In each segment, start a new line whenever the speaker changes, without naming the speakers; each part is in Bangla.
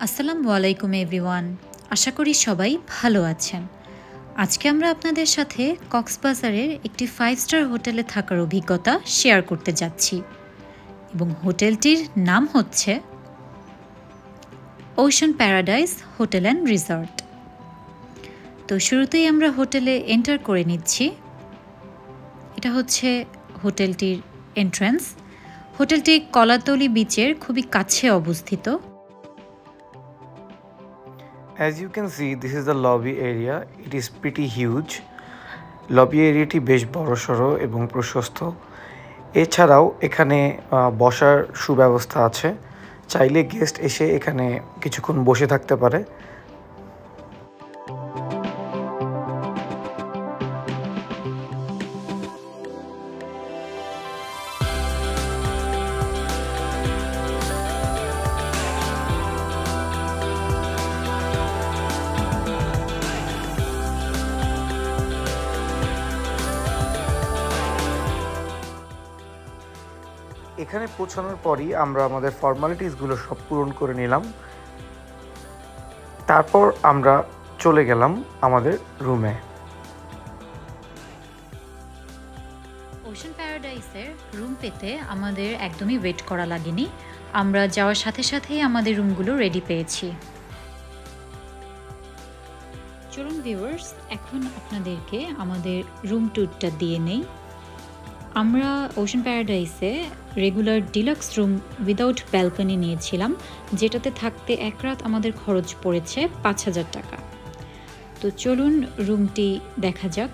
আসসালামু আলাইকুম এভরিওয়ান। আশা করি সবাই ভালো আছেন। আজকে আমরা আপনাদের সাথে কক্সবাজারের একটি 5 স্টার হোটেলে থাকার অভিজ্ঞতা শেয়ার করতে যাচ্ছি এবং হোটেলটির নাম হচ্ছে ocean paradise hotel and resort. তো শুরুতেই আমরা হোটেলে এন্টার করে নিচ্ছি। এটা হচ্ছে হোটেলটির এন্ট্রান্স। হোটেলটি কলাতলি বিচের খুবই কাছে অবস্থিত।
As you can see, this is the lobby area. It is pretty huge. Lobby এরিয়াটি বেশ বড়সড় এবং প্রশস্ত। এছাড়াও এখানে বসার সুব্যবস্থা আছে। চাইলে গেস্ট এসে এখানে কিছুক্ষণ বসে থাকতে পারে। এখানে পৌঁছানোর পরই আমরা আমাদের ফর্মালিটিসগুলো সব পূরণ করে নিলাম। তারপর আমরা চলে গেলাম আমাদের রুমে।
ওশান প্যারাডাইসের রুম পেতে আমাদের একদমই ওয়েট করা লাগেনি। আমরা যাওয়ার সাথে সাথেই আমাদের রুমগুলো রেডি পেয়েছি। চলুন ভিউয়ার্স, এখন আপনাদেরকে আমাদের রুম ট্যুরটা দিয়ে নেই। আমরা ওশান প্যারাডাইসে regular deluxe room without balcony নিয়েছিলাম, যেটাতে থাকতে এক রাত আমাদের খরচ পড়েছে ৫,০০০ টাকা। তো চলুন রুমটি দেখা যাক।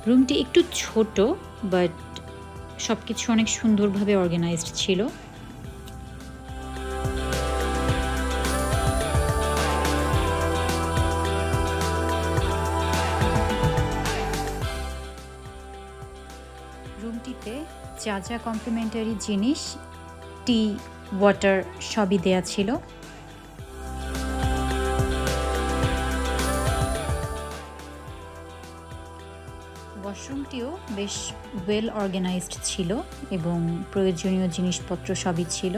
রুমটি একটু ছোট, বাট সব কিছু অনেক সুন্দরভাবে অর্গানাইজড ছিল। রুমটিতে যা যা কমপ্লিমেন্টারি জিনিস, টি, ওয়াটার সবই দেয়া ছিল। ওয়াশরুমটিও বেশ ওয়েল অর্গানাইজড ছিল এবং প্রয়োজনীয় জিনিসপত্র সবই ছিল।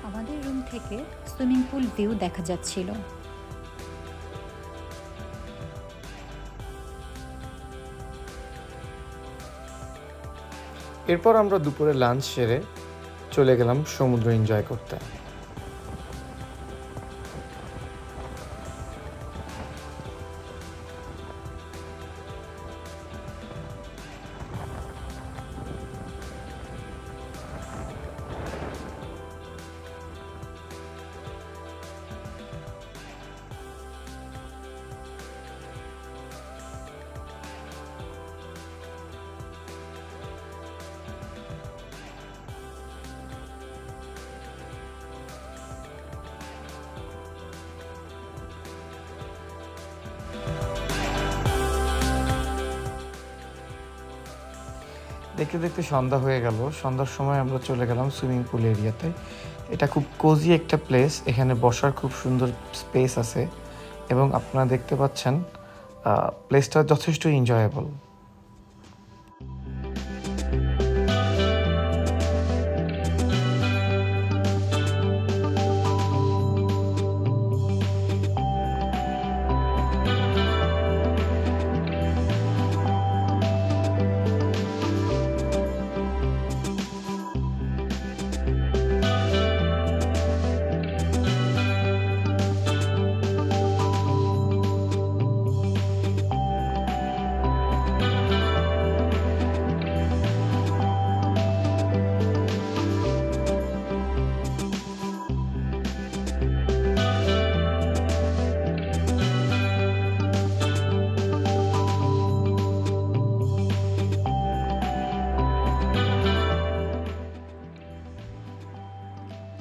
আমাদের রুম থেকে সুইমিং পুল ভিউ দেখা যাচ্ছিল।
এরপর আমরা দুপুরে লাঞ্চ সেরে চলে গেলাম সমুদ্র এনজয় করতে। দেখতে দেখতে সন্ধ্যা হয়ে গেল। সন্ধ্যার সময় আমরা চলে গেলাম সুইমিং পুল এরিয়াতে। এটা খুব কোজি একটা প্লেস। এখানে বসার খুব সুন্দর স্পেস আছে এবং আপনারা দেখতে পাচ্ছেন প্লেসটা যথেষ্ট এনজয়েবল।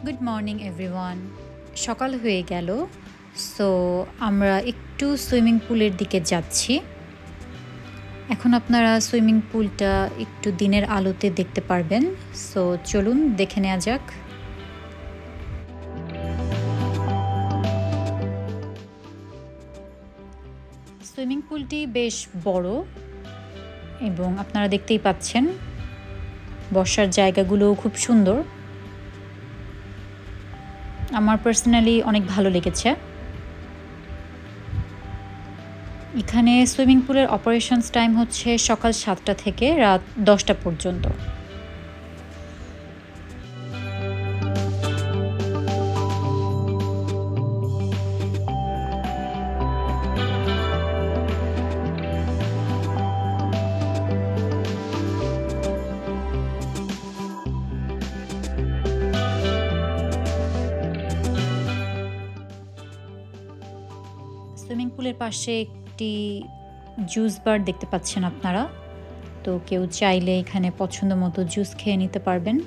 Good morning everyone. সকাল হয়ে গেল, সো আমরা একটু সুইমিং পুলের দিকে যাচ্ছি। এখন আপনারা সুইমিং পুলটা একটু দিনের আলোতে দেখতে পারবেন। সো চলুন দেখে নেওয়া যাক। সুইমিং পুলটি বেশ বড় এবং আপনারা দেখতেই পাচ্ছেন বসার জায়গাগুলোও খুব সুন্দর। আমার পার্সোনালি অনেক ভালো লেগেছে। এখানে সুইমিং পুলের অপারেশনস টাইম হচ্ছে সকাল 7টা থেকে রাত 10টা পর্যন্ত। সুইমিং পুলের পাশে একটি জুস বার দেখতে পাচ্ছেন আপনারা, তো কেউ চাইলে এখানে পছন্দ মতো জুস খেয়ে নিতে পারবেন।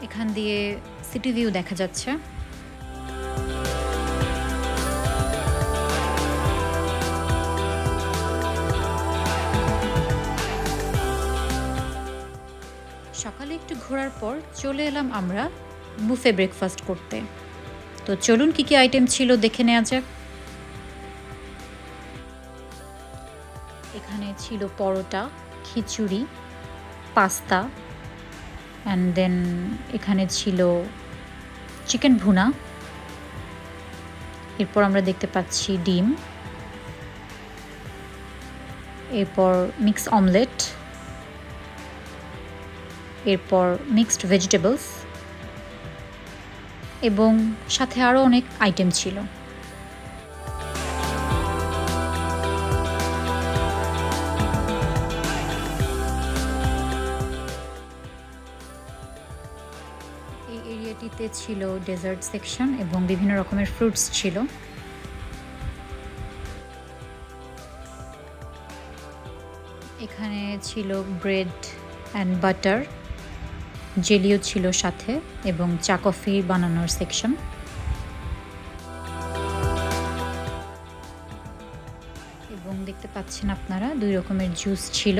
এখান দিয়ে সিটি ভিউ দেখা যাচ্ছে। সকালে একটু ঘোরার পর চলে এলাম আমরা বুফে ব্রেকফাস্ট করতে। তো চলুন কি কি আইটেম ছিল দেখে নেওয়া যাক। এখানে ছিল পরোটা, খিচুড়ি, পাস্তা, অ্যান্ড দেন এখানে ছিল চিকেন ভুনা। এরপর আমরা দেখতে পাচ্ছি ডিম, এরপর মিক্স অমলেট, এরপর মিক্সড ভেজিটেবলস এবং সাথে আরও অনেক আইটেম ছিল। এই এরিয়াটিতে ছিল ডেজার্ট সেকশন এবং বিভিন্ন রকমের ফ্রুটস ছিল। এখানে ছিল ব্রেড অ্যান্ড বাটার, জেলিও ছিল সাথে, এবং চা কফি বানানোর সেকশন। এবং দেখতে পাচ্ছেন আপনারা 2 রকমের জুস ছিল।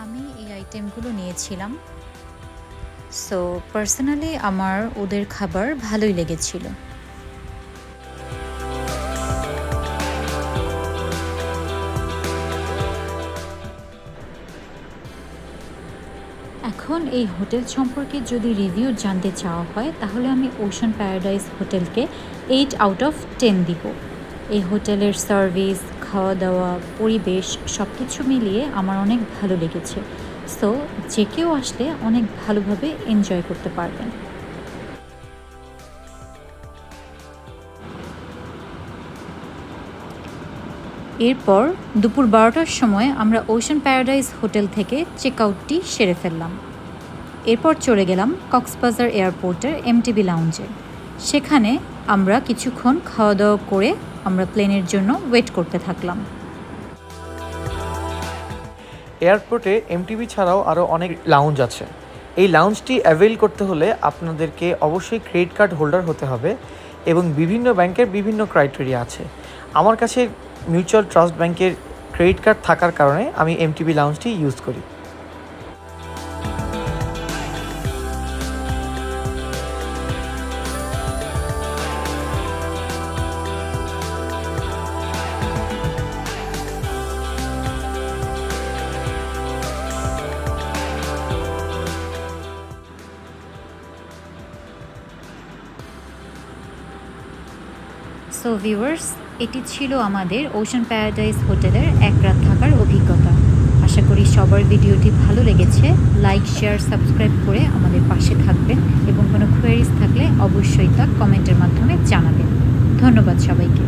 আমি এই আইটেমগুলো নিয়েছিলাম, সো পার্সোনালি আমার ওদের খাবার ভালোই লেগেছিল। এখন এই হোটেল সম্পর্কে যদি রিভিউ জানতে চাওয়া হয় তাহলে আমি ওশান প্যারাডাইস হোটেলকে 8 আউট অফ 10 দিব। এই হোটেলের সার্ভিস, খাওয়া দাওয়া, পরিবেশ সব কিছু মিলিয়ে আমার অনেক ভালো লেগেছে। সো যে কেউ আসলে অনেক ভালোভাবে এনজয় করতে পারবেন। এরপর দুপুর 12টার সময় আমরা ওশান প্যারাডাইস হোটেল থেকে চেক আউটটি সেরে ফেললাম। এরপর চলে গেলাম কক্সবাজার এয়ারপোর্টের এমটিবি লাউঞ্জে। সেখানে আমরা কিছুক্ষণ খাওয়া দাওয়া করে আমরা প্লেনের জন্য ওয়েট করতে থাকলাম।
এয়ারপোর্টে এমটিবি ছাড়াও আরও অনেক লাউঞ্জ আছে। এই লাউঞ্জটি অ্যাভেল করতে হলে আপনাদেরকে অবশ্যই ক্রেডিট কার্ড হোল্ডার হতে হবে এবং বিভিন্ন ব্যাংকের বিভিন্ন ক্রাইটেরিয়া আছে। আমার কাছে মিউচুয়াল ট্রাস্ট ব্যাংকের ক্রেডিট কার্ড থাকার কারণে আমি এমটিবি লাউঞ্জটি ইউজ করি।
সো ভিউয়ার্স, এটি ছিল আমাদের ওশান প্যারাডাইস হোটেলের 1 রাত থাকার অভিজ্ঞতা। করি সবার ভিডিওটি ভালো লেগেছে। লাইক, শেয়ার, সাবস্ক্রাইব করে আমাদের পাশে থাকবেন এবং কোনো কোয়েরিজ থাকলে অবশ্যই তা কমেন্টের মাধ্যমে জানাবেন। ধন্যবাদ সবাইকে।